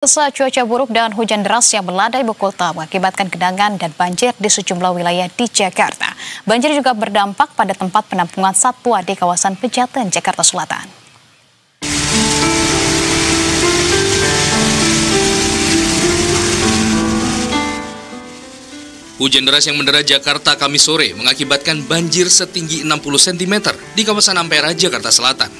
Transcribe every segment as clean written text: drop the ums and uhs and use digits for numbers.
Cuaca buruk dan hujan deras yang melanda ibu kota mengakibatkan genangan dan banjir di sejumlah wilayah di Jakarta. Banjir juga berdampak pada tempat penampungan satwa di kawasan Pejaten, Jakarta Selatan. Hujan deras yang mendera Jakarta Kamis sore mengakibatkan banjir setinggi 60 cm di kawasan Ampera, Jakarta Selatan.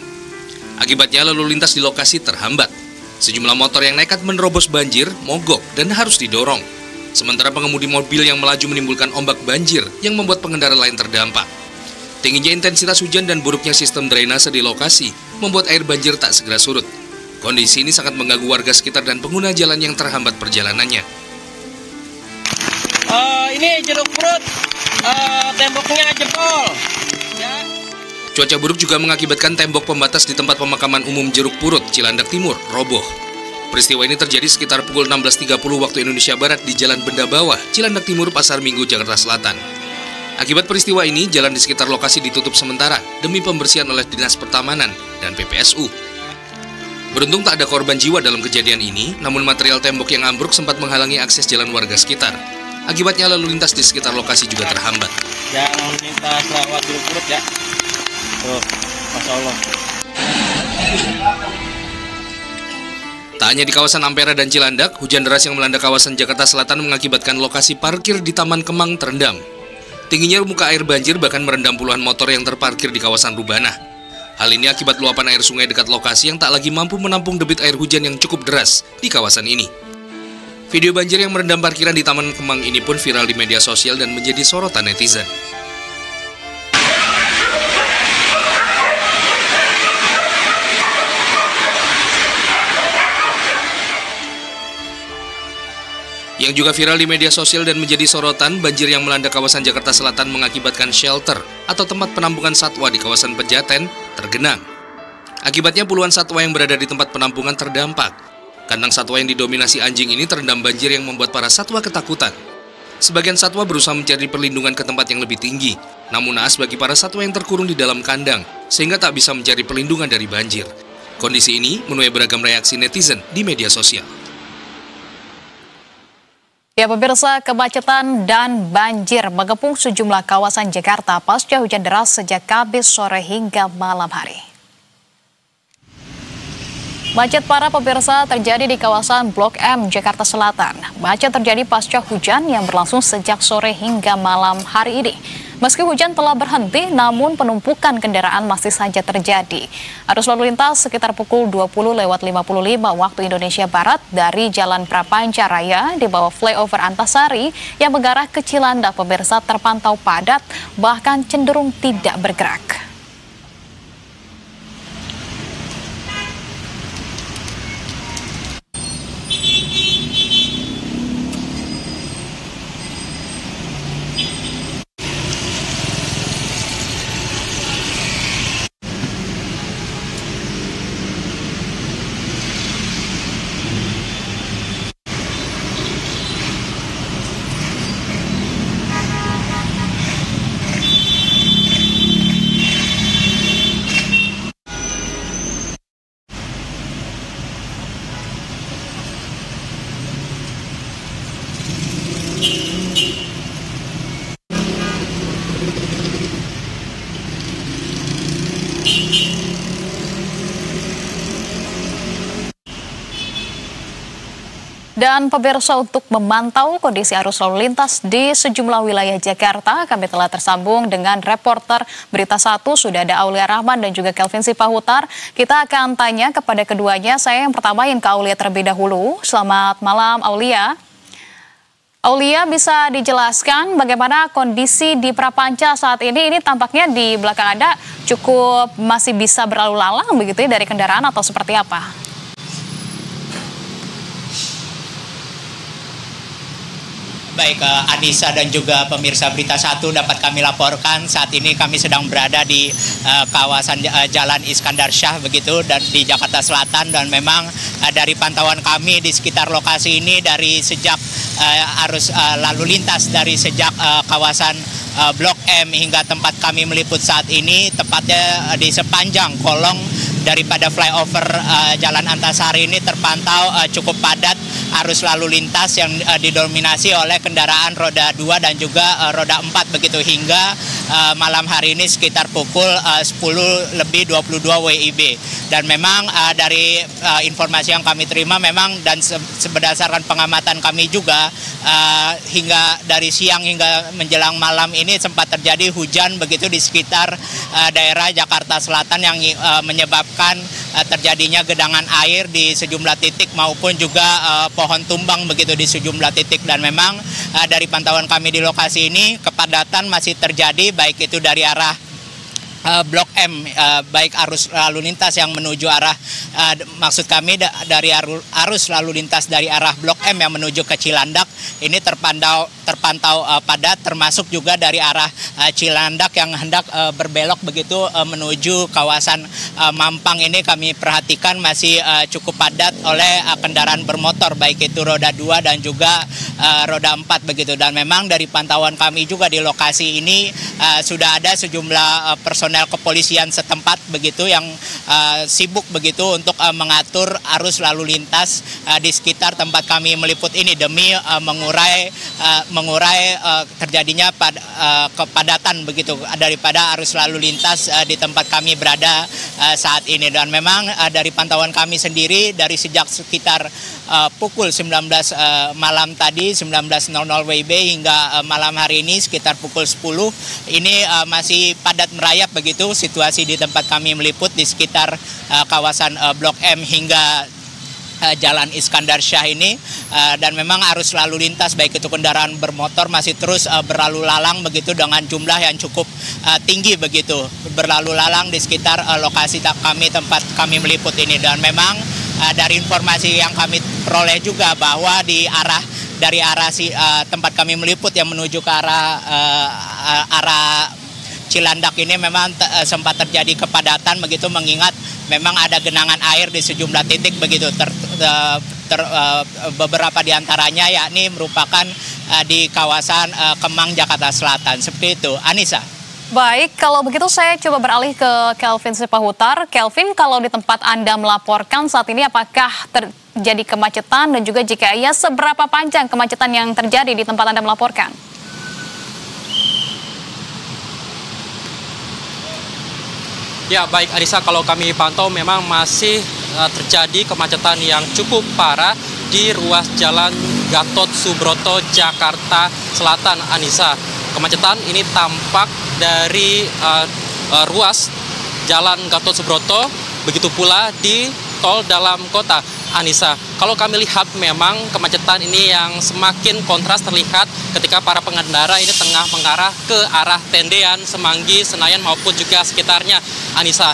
Akibatnya lalu lintas di lokasi terhambat. Sejumlah motor yang nekat menerobos banjir, mogok, dan harus didorong. Sementara pengemudi mobil yang melaju menimbulkan ombak banjir yang membuat pengendara lain terdampak. Tingginya intensitas hujan dan buruknya sistem drainase di lokasi membuat air banjir tak segera surut. Kondisi ini sangat mengganggu warga sekitar dan pengguna jalan yang terhambat perjalanannya. Ini jeruk purut, temboknya jebol. Ya. Cuaca buruk juga mengakibatkan tembok pembatas di tempat pemakaman umum Jeruk Purut, Cilandak Timur, roboh. Peristiwa ini terjadi sekitar pukul 16.30 waktu Indonesia Barat di Jalan Benda Bawah, Cilandak Timur, Pasar Minggu, Jakarta Selatan. Akibat peristiwa ini, jalan di sekitar lokasi ditutup sementara demi pembersihan oleh Dinas Pertamanan dan PPSU. Beruntung tak ada korban jiwa dalam kejadian ini, namun material tembok yang ambruk sempat menghalangi akses jalan warga sekitar. Akibatnya lalu lintas di sekitar lokasi juga terhambat. Jangan lintas lewat Jeruk Purut ya. Tuh, Masya Allah. Tak hanya di kawasan Ampera dan Cilandak, hujan deras yang melanda kawasan Jakarta Selatan mengakibatkan lokasi parkir di Taman Kemang terendam. Tingginya muka air banjir bahkan merendam puluhan motor yang terparkir di kawasan Rubanah. Hal ini akibat luapan air sungai dekat lokasi yang tak lagi mampu menampung debit air hujan yang cukup deras di kawasan ini. Video banjir yang merendam parkiran di Taman Kemang ini pun viral di media sosial dan menjadi sorotan netizen. Yang juga viral di media sosial dan menjadi sorotan, banjir yang melanda kawasan Jakarta Selatan mengakibatkan shelter atau tempat penampungan satwa di kawasan Pejaten tergenang. Akibatnya puluhan satwa yang berada di tempat penampungan terdampak. Kandang satwa yang didominasi anjing ini terendam banjir yang membuat para satwa ketakutan. Sebagian satwa berusaha mencari perlindungan ke tempat yang lebih tinggi, namun naas bagi para satwa yang terkurung di dalam kandang, sehingga tak bisa mencari perlindungan dari banjir. Kondisi ini menuai beragam reaksi netizen di media sosial. Ya pemirsa, kemacetan dan banjir mengepung sejumlah kawasan Jakarta pasca hujan deras sejak Kamis sore hingga malam hari. Macet parah pemirsa terjadi di kawasan Blok M, Jakarta Selatan. Macet terjadi pasca hujan yang berlangsung sejak sore hingga malam hari ini. Meski hujan telah berhenti, namun penumpukan kendaraan masih saja terjadi. Arus lalu lintas sekitar pukul 20.55 waktu Indonesia Barat dari Jalan Prapanca Raya di bawah flyover Antasari yang mengarah ke Cilandak pemirsa terpantau padat, bahkan cenderung tidak bergerak. Dan pemirsa, untuk memantau kondisi arus lalu lintas di sejumlah wilayah Jakarta, kami telah tersambung dengan reporter Berita 1, sudah ada Aulia Rahman dan juga Kelvin Sipahutar. Kita akan tanya kepada keduanya. Saya yang pertama ingin ke Aulia terlebih dahulu. Selamat malam Aulia. Aulia, bisa dijelaskan bagaimana kondisi di Prapanca saat ini? Ini tampaknya di belakang Anda cukup masih bisa berlalu lalang begitu ya dari kendaraan atau seperti apa? Baik, Anissa dan juga pemirsa Berita 1 dapat kami laporkan saat ini kami sedang berada di kawasan Jalan Iskandar Syah begitu dan di Jakarta Selatan, dan memang dari pantauan kami di sekitar lokasi ini dari sejak arus lalu lintas dari sejak kawasan Blok M hingga tempat kami meliput saat ini, tepatnya di sepanjang kolong daripada flyover Jalan Antasari ini terpantau cukup padat arus lalu lintas yang didominasi oleh kendaraan roda 2 dan juga roda 4 begitu hingga malam hari ini sekitar pukul 10:22 WIB. Dan memang dari informasi yang kami terima memang dan berdasarkan pengamatan kami juga hingga dari siang hingga menjelang malam ini sempat terjadi hujan begitu di sekitar daerah Jakarta Selatan yang menyebabkan terjadinya genangan air di sejumlah titik maupun juga pohon tumbang begitu di sejumlah titik. Dan memang dari pantauan kami di lokasi ini kepadatan masih terjadi baik itu dari arah Blok M, baik arus lalu lintas yang menuju arah, maksud kami dari arus lalu lintas dari arah Blok M yang menuju ke Cilandak, ini terpantau padat, termasuk juga dari arah Cilandak yang hendak berbelok begitu menuju kawasan Mampang. Ini kami perhatikan masih cukup padat oleh kendaraan bermotor, baik itu roda 2 dan juga roda 4 begitu. Dan memang dari pantauan kami juga di lokasi ini sudah ada sejumlah personel kepolisian setempat begitu yang sibuk begitu untuk mengatur arus lalu lintas di sekitar tempat kami meliput ini demi mengurai terjadinya kepadatan begitu daripada arus lalu lintas di tempat kami berada saat ini. Dan memang dari pantauan kami sendiri dari sejak sekitar pukul 19 malam tadi 19.00 WIB hingga malam hari ini sekitar pukul 10 ini masih padat merayap begitu situasi di tempat kami meliput di sekitar kawasan Blok M hingga Jalan Iskandar Syah ini. Dan memang arus lalu lintas baik itu kendaraan bermotor masih terus berlalu lalang begitu dengan jumlah yang cukup tinggi begitu berlalu lalang di sekitar lokasi tempat kami meliput ini. Dan memang dari informasi yang kami peroleh juga bahwa dari arah tempat kami meliput yang menuju ke arah Cilandak ini memang sempat terjadi kepadatan begitu mengingat memang ada genangan air di sejumlah titik begitu beberapa diantaranya yakni merupakan di kawasan Kemang Jakarta Selatan seperti itu. Anissa. Baik, kalau begitu saya coba beralih ke Kelvin Sipahutar. Kelvin, kalau di tempat Anda melaporkan saat ini apakah terjadi kemacetan dan juga jika iya seberapa panjang kemacetan yang terjadi di tempat Anda melaporkan? Ya baik Anissa, kalau kami pantau memang masih terjadi kemacetan yang cukup parah di ruas Jalan Gatot Subroto Jakarta Selatan, Anissa. Kemacetan ini tampak dari ruas Jalan Gatot Subroto, begitu pula di tol dalam kota, Anissa. Kalau kami lihat memang kemacetan ini yang semakin kontras terlihat ketika para pengendara ini tengah mengarah ke arah Tendean, Semanggi, Senayan maupun juga sekitarnya, Anissa.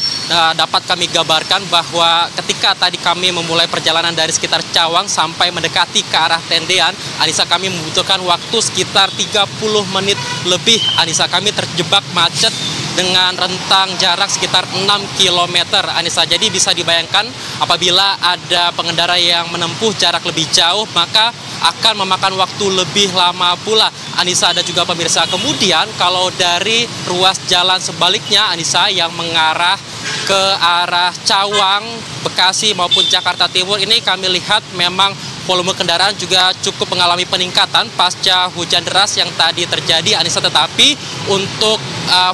Dapat kami gambarkan bahwa ketika tadi kami memulai perjalanan dari sekitar Cawang sampai mendekati ke arah Tendean, Anissa, kami membutuhkan waktu sekitar 30 menit lebih, Anissa. Kami terjebak macet dengan rentang jarak sekitar 6 km, Anissa. Jadi bisa dibayangkan apabila ada pengendara yang menempuh jarak lebih jauh, maka akan memakan waktu lebih lama pula, Anissa dan juga pemirsa. Kemudian kalau dari ruas jalan sebaliknya, Anissa, yang mengarah ke arah Cawang, Bekasi maupun Jakarta Timur, ini kami lihat memang volume kendaraan juga cukup mengalami peningkatan pasca hujan deras yang tadi terjadi, Anissa. Tetapi untuk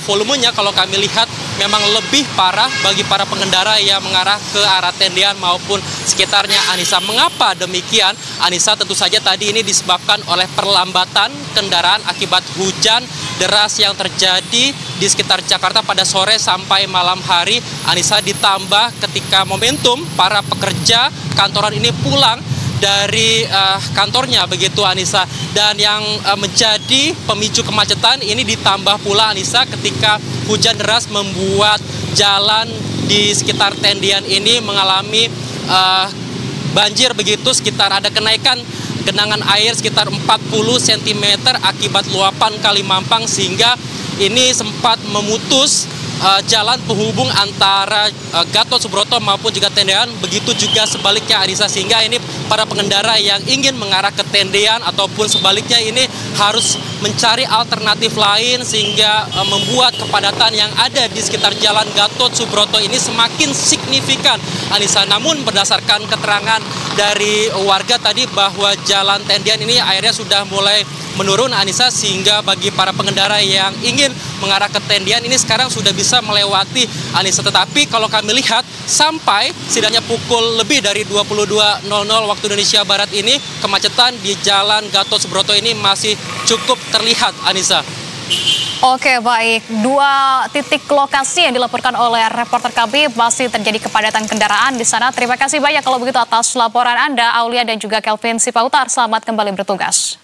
volumenya kalau kami lihat memang lebih parah bagi para pengendara yang mengarah ke arah Tendean maupun sekitarnya, Anissa. Mengapa demikian, Anissa? Tentu saja tadi ini disebabkan oleh perlambatan kendaraan akibat hujan deras yang terjadi di sekitar Jakarta pada sore sampai malam hari, Anissa. Ditambah ketika momentum para pekerja kantoran ini pulang dari kantornya begitu, Anissa. Dan yang menjadi pemicu kemacetan ini ditambah pula, Anissa, ketika hujan deras membuat jalan di sekitar Tendian ini mengalami banjir begitu, sekitar ada kenaikan genangan air sekitar 40 cm akibat luapan Kali Mampang, sehingga ini sempat memutus jalan penghubung antara Gatot Subroto maupun juga Tendean, begitu juga sebaliknya Anissa, sehingga ini para pengendara yang ingin mengarah ke Tendean ataupun sebaliknya ini harus mencari alternatif lain sehingga membuat kepadatan yang ada di sekitar jalan Gatot Subroto ini semakin signifikan, Anissa. Namun berdasarkan keterangan dari warga tadi bahwa jalan Tendean ini akhirnya sudah mulai menurun, Anissa, sehingga bagi para pengendara yang ingin mengarah ke Tendean ini sekarang sudah bisa melewati, Anissa. Tetapi kalau kami lihat sampai setidaknya pukul lebih dari 22.00 waktu Indonesia Barat ini, kemacetan di jalan Gatot Subroto ini masih cukup terlihat, Anissa. Oke, baik. 2 titik lokasi yang dilaporkan oleh reporter kami masih terjadi kepadatan kendaraan di sana. Terima kasih banyak kalau begitu atas laporan Anda, Aulia dan juga Kelvin Sipautar. Selamat kembali bertugas.